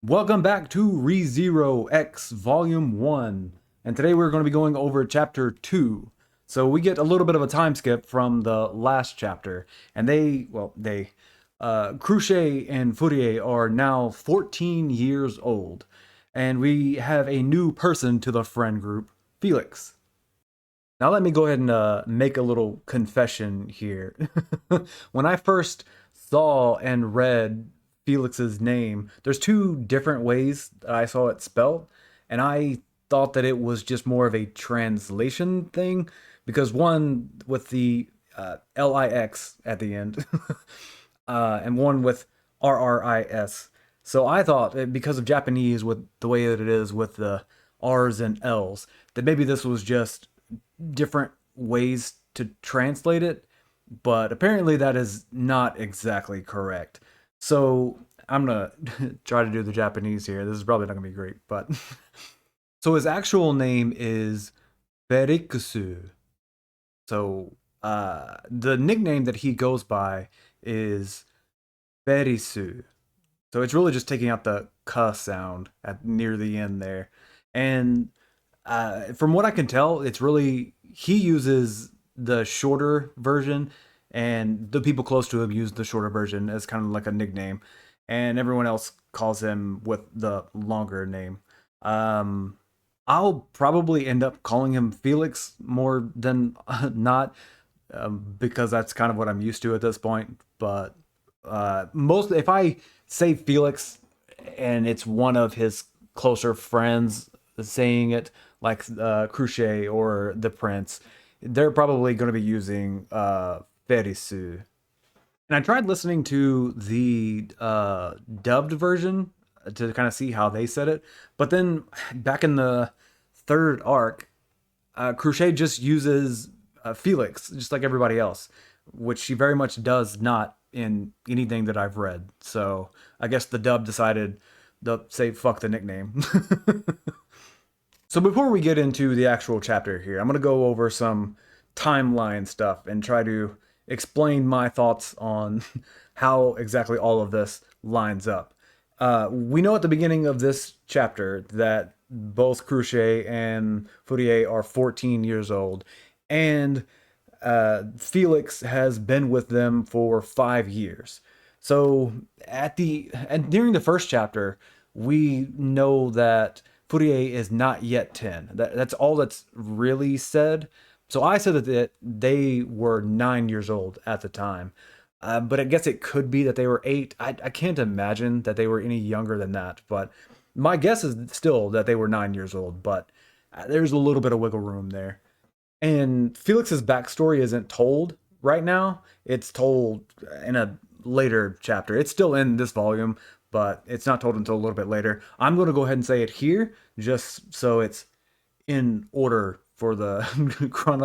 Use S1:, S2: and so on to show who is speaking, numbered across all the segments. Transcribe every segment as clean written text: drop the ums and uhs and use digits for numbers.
S1: Welcome back to ReZero X Volume 1. And today we're going to be going over Chapter 2. So we get a little bit of a time skip from the last chapter. And Cruchet and Fourier are now 14 years old. And we have a new person to the friend group, Felix. Now let me go ahead and make a little confession here. When I first saw and read Felix's name, there's two different ways that I saw it spelled, and I thought that it was just more of a translation thing because one with the LIX at the end, and one with RRIS. So I thought because of Japanese with the way that it is with the R's and L's, that maybe this was just different ways to translate it, but apparently that is not exactly correct. So I'm gonna try to do the Japanese here. This is probably not gonna be great, but so his actual name is Felix. So the nickname that he goes by is Ferisu. So it's really just taking out the "k" sound at near the end there, and from what I can tell, it's really he uses the shorter version, and the people close to him use the shorter version as kind of like a nickname, and everyone else calls him with the longer name. Um, I'll probably end up calling him Felix more than not, because that's kind of what I'm used to at this point. But most if I say Felix and it's one of his closer friends saying it, like Cruchet or the Prince, they're probably going to be using Ferisu. And I tried listening to the dubbed version to kind of see how they said it, but then back in the third arc, Crochet just uses Felix, just like everybody else, which she very much does not in anything that I've read. So I guess the dub decided to say fuck the nickname. So before we get into the actual chapter here, I'm going to go over some timeline stuff and try to explain my thoughts on how exactly all of this lines up. We know at the beginning of this chapter that both Cruchet and Fourier are 14 years old, and Felix has been with them for 5 years. So and during the first chapter, we know that Fourier is not yet 10. That's all that's really said. So I said that they were 9 years old at the time. But I guess it could be that they were eight. I can't imagine that they were any younger than that. But my guess is still that they were 9 years old. But there's a little bit of wiggle room there. And Felix's backstory isn't told right now. It's told in a later chapter. It's still in this volume, but it's not told until a little bit later. I'm going to go ahead and say it here just so it's in order for the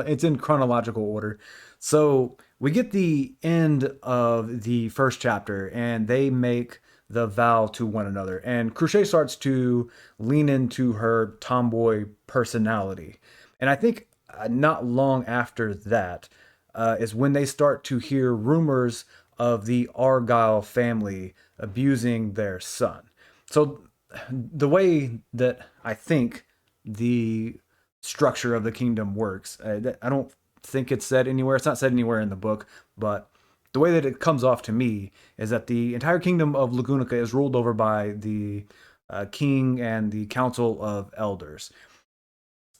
S1: it's in chronological order. So we get the end of the first chapter and they make the vow to one another, and Crochet starts to lean into her tomboy personality. And I think not long after that is when they start to hear rumors of the Argyle family abusing their son. So the way that I think the structure of the kingdom works, I don't think it's said anywhere. It's not said anywhere in the book, but the way that it comes off to me is that the entire kingdom of Lagunica is ruled over by the king and the council of elders.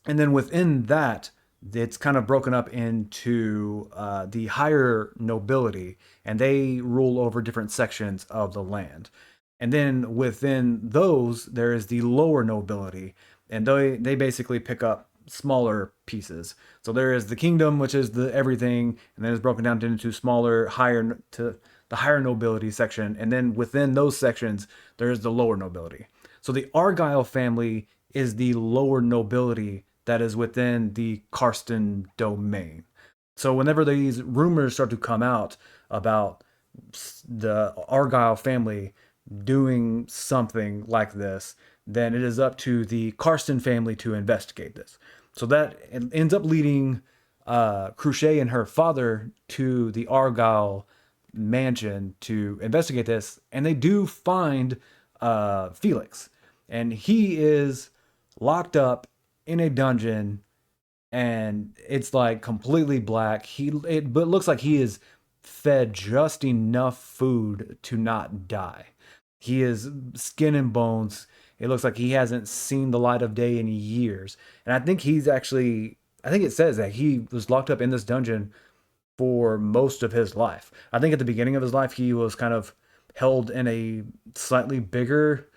S1: And then within that, it's kind of broken up into the higher nobility, and they rule over different sections of the land. And then within those, there is the lower nobility, and they basically pick up smaller pieces. So there is the kingdom, which is the everything, and then it's broken down into smaller, higher to the higher nobility section, and then within those sections, there is the lower nobility. So the Argyle family is the lower nobility that is within the Karsten domain. So whenever these rumors start to come out about the Argyle family doing something like this, then it is up to the Karsten family to investigate this. So that ends up leading Cruchet and her father to the Argyle mansion to investigate this, and they do find Felix, and he is locked up in a dungeon, and it's like completely black. But it looks like he is fed just enough food to not die. He is skin and bones. It looks like he hasn't seen the light of day in years. And I think it says that he was locked up in this dungeon for most of his life. I think at the beginning of his life, he was kind of held in a slightly bigger,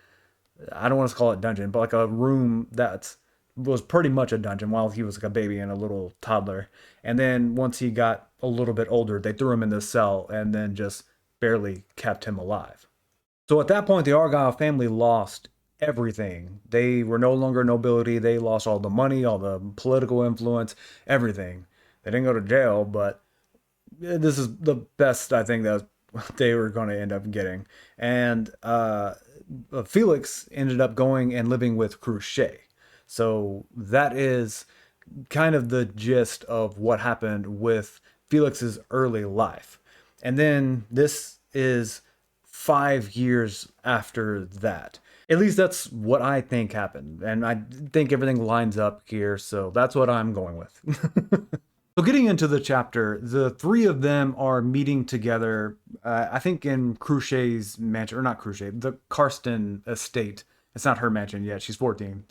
S1: I don't want to call it dungeon, but like a room that was pretty much a dungeon while he was like a baby and a little toddler. And then once he got a little bit older, they threw him in this cell and then just barely kept him alive. So at that point, the Argyle family lost everything. They were no longer nobility. They lost all the money, all the political influence, everything. They didn't go to jail, but this is the best I think that they were going to end up getting. And Felix ended up going and living with Crochet. So that is kind of the gist of what happened with Felix's early life. And then this is 5 years after that. At least that's what I think happened. And I think everything lines up here, so that's what I'm going with. So getting into the chapter, the three of them are meeting together, I think in Cruchet's mansion, or not Cruchet, the Karsten estate. It's not her mansion yet, she's 14.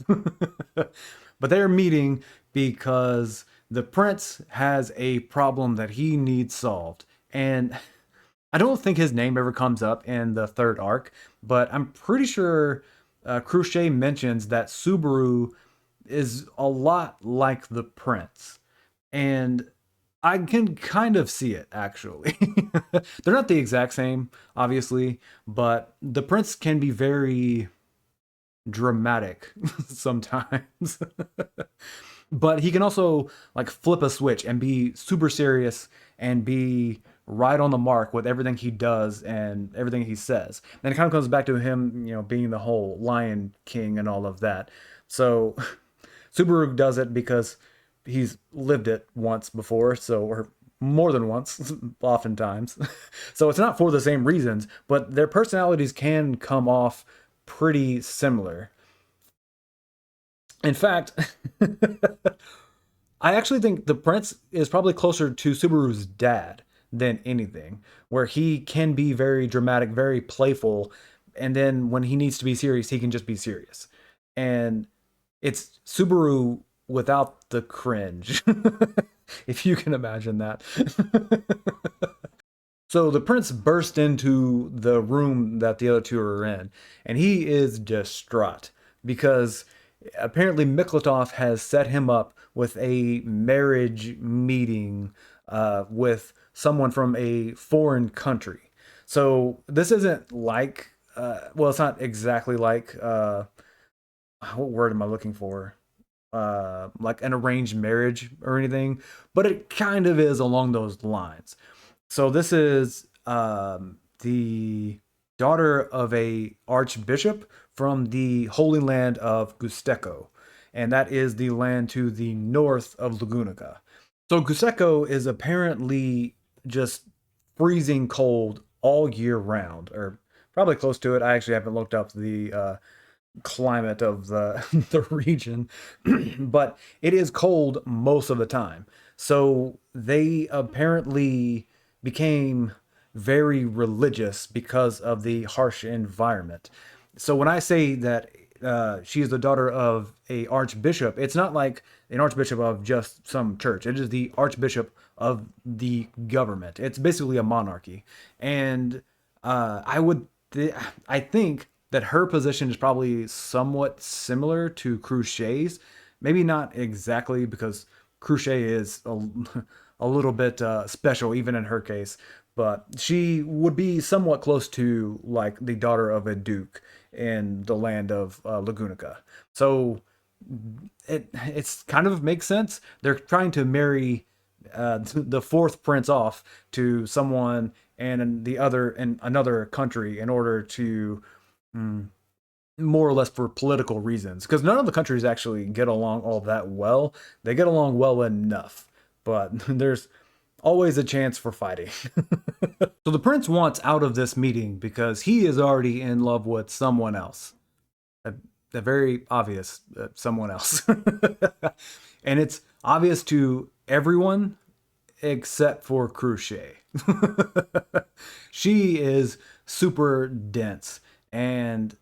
S1: But they're meeting because the prince has a problem that he needs solved. And I don't think his name ever comes up in the third arc, but I'm pretty sure Crochet mentions that Subaru is a lot like the prince. And I can kind of see it actually. They're not the exact same, obviously, but the prince can be very dramatic sometimes. But he can also like flip a switch and be super serious and be right on the mark with everything he does and everything he says. And it kind of comes back to him, being the whole Lion King and all of that. So Subaru does it because he's lived it once before, so or more than once, oftentimes. So it's not for the same reasons, but their personalities can come off pretty similar. In fact, I actually think the prince is probably closer to Subaru's dad than anything, where he can be very dramatic, very playful, and then when he needs to be serious, he can just be serious. And it's Subaru without the cringe, if you can imagine that. So the prince burst into the room that the other two are in, and he is distraught because apparently Miklatov has set him up with a marriage meeting with someone from a foreign country. So this isn't like, well, it's not exactly like, what word am I looking for? Like an arranged marriage or anything, but it kind of is along those lines. So this is the daughter of a archbishop from the Holy Land of Gusteco, and that is the land to the north of Lagunica. So Gusteco is apparently just freezing cold all year round, or probably close to it. I actually haven't looked up the climate of the the region, but it is cold most of the time. So they apparently became very religious because of the harsh environment. So when I say that she is the daughter of a archbishop, it's not like an archbishop of just some church. It is the archbishop of the government. It's basically a monarchy, and I think that her position is probably somewhat similar to Cruchet's. Maybe not exactly because Crochet is a little bit special even in her case, but she would be somewhat close to like the daughter of a duke in the land of Lagunica. So it's kind of makes sense. They're trying to marry the fourth prince off to someone and the other in another country in order to more or less for political reasons, because none of the countries actually get along all that well. They get along well enough, but there's always a chance for fighting. So the prince wants out of this meeting because he is already in love with someone else. A very obvious someone else. And it's obvious to everyone except for Crochet. She is super dense, and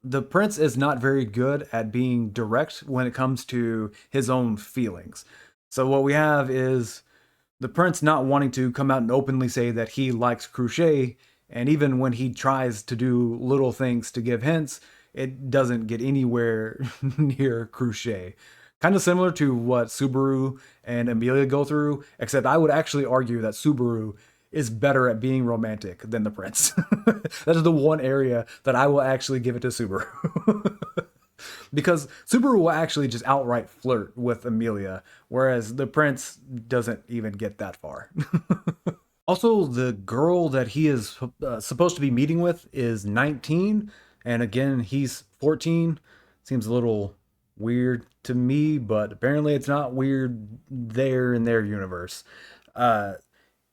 S1: the prince is not very good at being direct when it comes to his own feelings. So what we have is the prince not wanting to come out and openly say that he likes Crochet, and even when he tries to do little things to give hints, it doesn't get anywhere near Crochet. Kind of similar to what Subaru and Amelia go through, except I would actually argue that Subaru is better at being romantic than the prince. That is the one area that I will actually give it to Subaru. Because Subaru will actually just outright flirt with Amelia, whereas the prince doesn't even get that far. Also, the girl that he is supposed to be meeting with is 19, and again, he's 14. Seems a little weird to me, but apparently it's not weird there in their universe. Uh,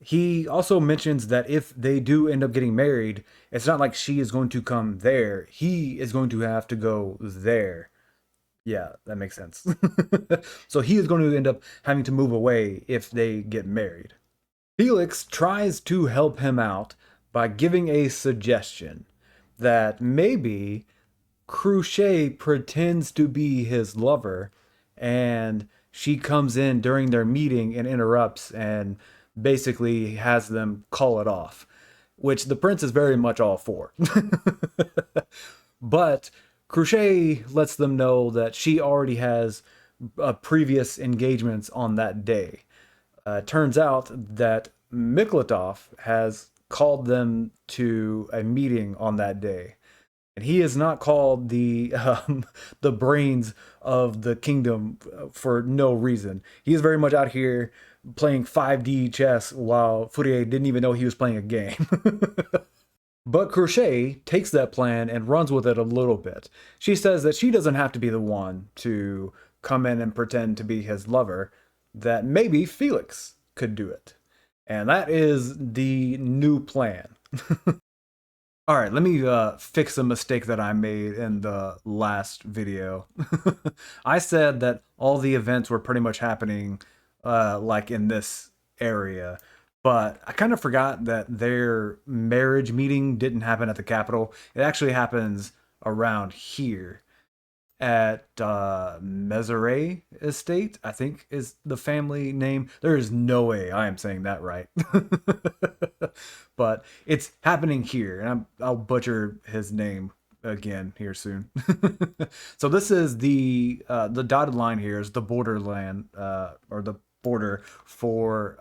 S1: he also mentions that if they do end up getting married, it's not like she is going to come there. He is going to have to go there. Yeah, that makes sense. So he is going to end up having to move away if they get married. Felix tries to help him out by giving a suggestion that maybe Crochet pretends to be his lover, and she comes in during their meeting and interrupts and basically has them call it off, which the prince is very much all for. But Crochet lets them know that she already has previous engagements on that day. Turns out that Miklatov has called them to a meeting on that day. And he is not called the brains of the kingdom for no reason. He is very much out here playing 5D chess while Fourier didn't even know he was playing a game. But Crochet takes that plan and runs with it a little bit. She says that she doesn't have to be the one to come in and pretend to be his lover, that maybe Felix could do it. And that is the new plan. All right, let me fix a mistake that I made in the last video. I said that all the events were pretty much happening like in this area, but I kind of forgot that their marriage meeting didn't happen at the Capitol. It actually happens around here at Meseret Estate, I think is the family name. There is no way I am saying that right. But it's happening here, and I'll butcher his name again here soon. So this is the dotted line here is the borderland or the border for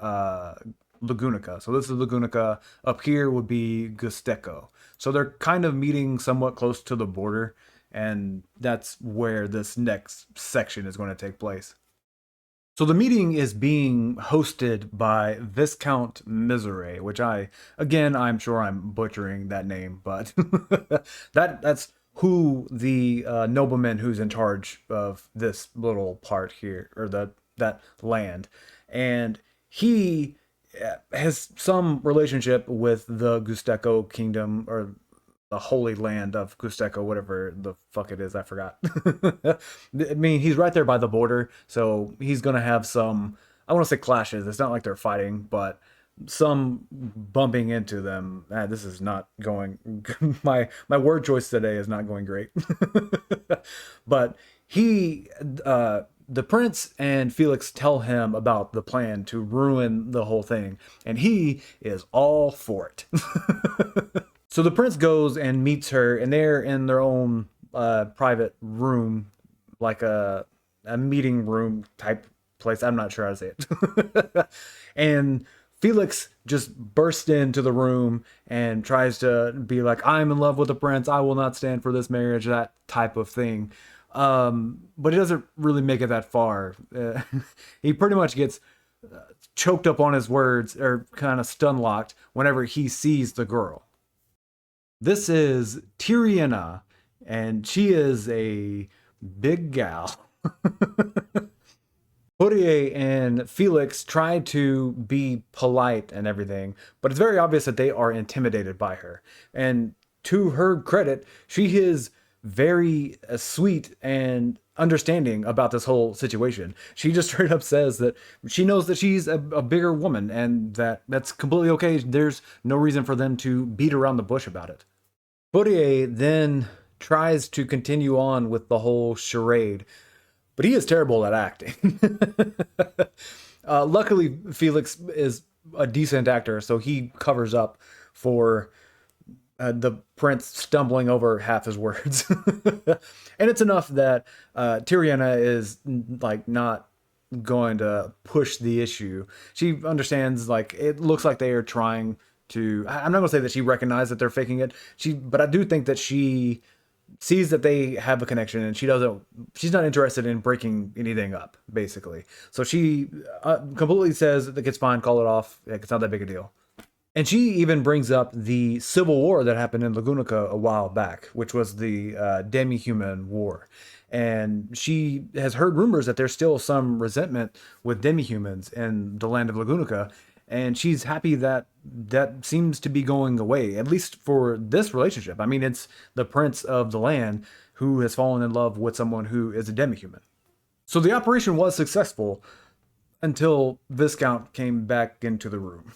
S1: Lagunica. So this is Lagunica. Up here would be Gusteco. So they're kind of meeting somewhat close to the border, and that's where this next section is going to take place. So the meeting is being hosted by Viscount Misery, which I'm sure I'm butchering that name, but that's who the nobleman who's in charge of this little part here, or that land, and he has some relationship with the Gusteco kingdom, or the Holy Land of Gusteco, whatever the fuck it is, I forgot. I mean, he's right there by the border, so he's gonna have some, I want to say clashes. It's not like they're fighting, but some bumping into them. This is not going. My word choice today is not going great. But the prince and Felix tell him about the plan to ruin the whole thing, and he is all for it. So the prince goes and meets her, and they're in their own private room, like a meeting room type place. I'm not sure how to say it. And Felix just bursts into the room and tries to be like, I'm in love with the prince. I will not stand for this marriage, that type of thing. But he doesn't really make it that far. He pretty much gets choked up on his words, or kind of stun locked whenever he sees the girl. This is Tyriana, and she is a big gal. Poirier and Felix try to be polite and everything, but it's very obvious that they are intimidated by her. And to her credit, she is very sweet and understanding about this whole situation. She just straight up says that she knows that she's a bigger woman and that that's completely okay. There's no reason for them to beat around the bush about it. Poirier then tries to continue on with the whole charade, but he is terrible at acting. Luckily, Felix is a decent actor, so he covers up for the prince stumbling over half his words. And it's enough that Tyriana is like not going to push the issue. She understands, like, it looks like they are trying to. I'm not gonna say that she recognized that they're faking it. But I do think that she sees that they have a connection, and she's not interested in breaking anything up, basically. So she completely says that it's fine, call it off, like, it's not that big a deal. And she even brings up the civil war that happened in Lagunica a while back, which was the demi-human war. And she has heard rumors that there's still some resentment with demi-humans in the land of Lagunica, and she's happy that that seems to be going away, at least for this relationship. I mean, it's the prince of the land who has fallen in love with someone who is a demi-human. So the operation was successful until Viscount came back into the room.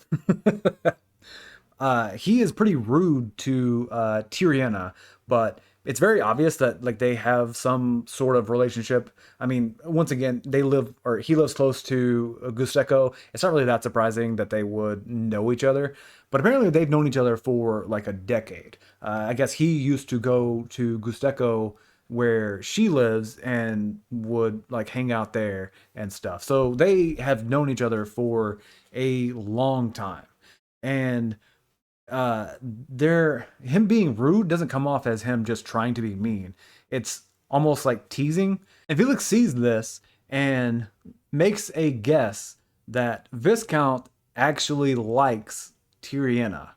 S1: He is pretty rude to Tyriana, but it's very obvious that, like, they have some sort of relationship. I mean, once again, he lives close to Gusteco. It's not really that surprising that they would know each other, but apparently they've known each other for like a decade. I guess he used to go to Gusteco where she lives and would like hang out there and stuff. So they have known each other for a long time. And him being rude doesn't come off as him just trying to be mean. It's almost like teasing. And Felix sees this and makes a guess that Viscount actually likes Tyriana.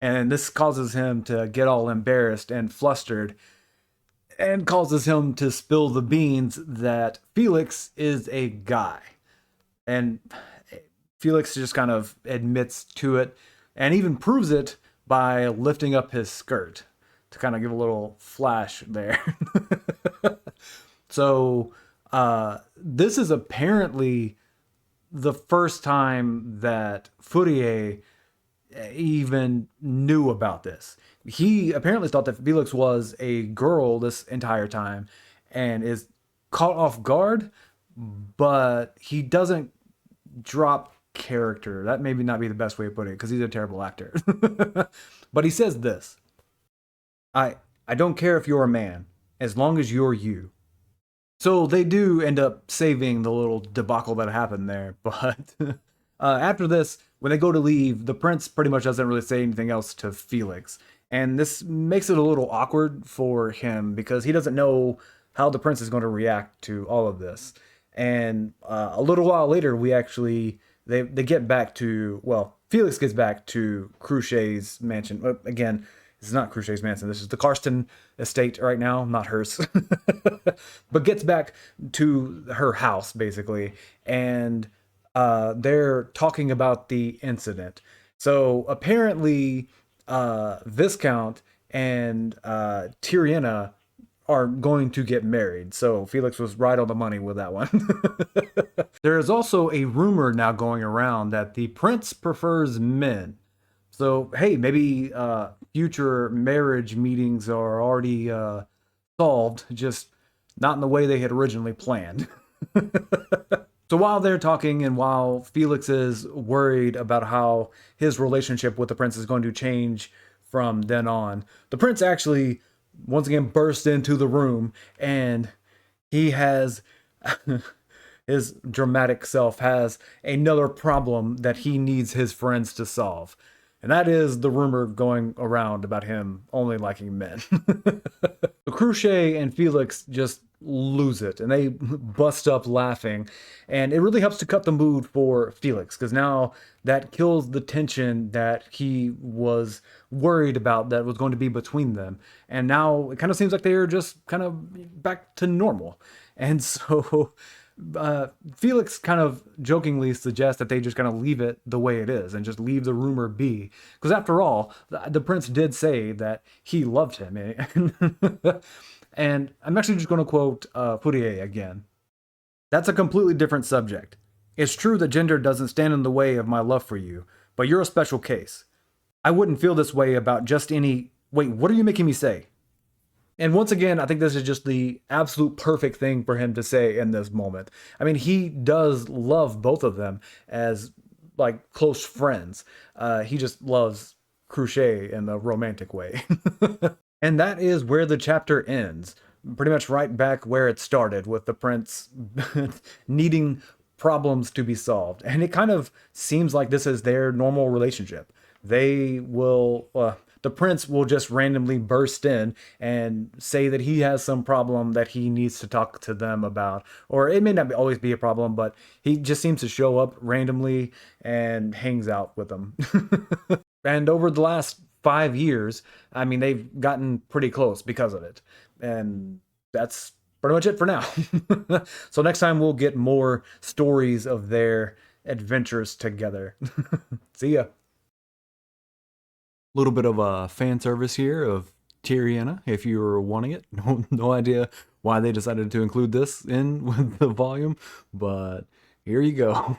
S1: And this causes him to get all embarrassed and flustered, and causes him to spill the beans that Felix is a guy. And Felix just kind of admits to it, and even proves it by lifting up his skirt to kind of give a little flash there. So this is apparently the first time that Fourier even knew about this. He apparently thought that Felix was a girl this entire time and is caught off guard, but he doesn't drop character. That maybe not be the best way to put it, because he's a terrible actor. But he says this: I don't care if you're a man, as long as you're you. So they do end up saving the little debacle that happened there, but after this, when they go to leave, the prince pretty much doesn't really say anything else to Felix. And this makes it a little awkward for him because he doesn't know how the prince is going to react to all of this. And a little while later, they get back to, well, Felix gets back to Cruchet's mansion. Again, this is not Cruchet's mansion. This is the Karsten estate right now, not hers. But gets back to her house, basically. And they're talking about the incident. So apparently, Viscount and Tyriana are going to get married. So Felix was right on the money with that one. There is also a rumor now going around that the prince prefers men. So, hey, maybe future marriage meetings are already solved, just not in the way they had originally planned. So while they're talking and while Felix is worried about how his relationship with the prince is going to change from then on, the prince actually once again bursts into the room, and he has his dramatic self has another problem that he needs his friends to solve. And that is the rumor going around about him only liking men. So Cruchet and Felix just lose it, and they bust up laughing. And it really helps to cut the mood for Felix, because now that kills the tension that he was worried about that was going to be between them. And now it kind of seems like they are just kind of back to normal. And so Felix kind of jokingly suggests that they just kind of leave it the way it is and just leave the rumor be. Because after all, the prince did say that he loved him. And I'm actually just going to quote Fourier again. That's a completely different subject. It's true that gender doesn't stand in the way of my love for you, but you're a special case. I wouldn't feel this way about just any. Wait, what are you making me say? And once again, I think this is just the absolute perfect thing for him to say in this moment. I mean, he does love both of them as like close friends. He just loves Cruchet in the romantic way. And that is where the chapter ends. Pretty much right back where it started, with the prince needing problems to be solved. And it kind of seems like this is their normal relationship. The prince will just randomly burst in and say that he has some problem that he needs to talk to them about. Or it may not always be a problem, but he just seems to show up randomly and hangs out with them. And over the last 5 years, I mean, they've gotten pretty close because of it. And that's pretty much it for now. So next time we'll get more stories of their adventures together. See ya. Little bit of a fan service here of Tyriana, if you were wanting it. No idea why they decided to include this in with the volume, but here you go.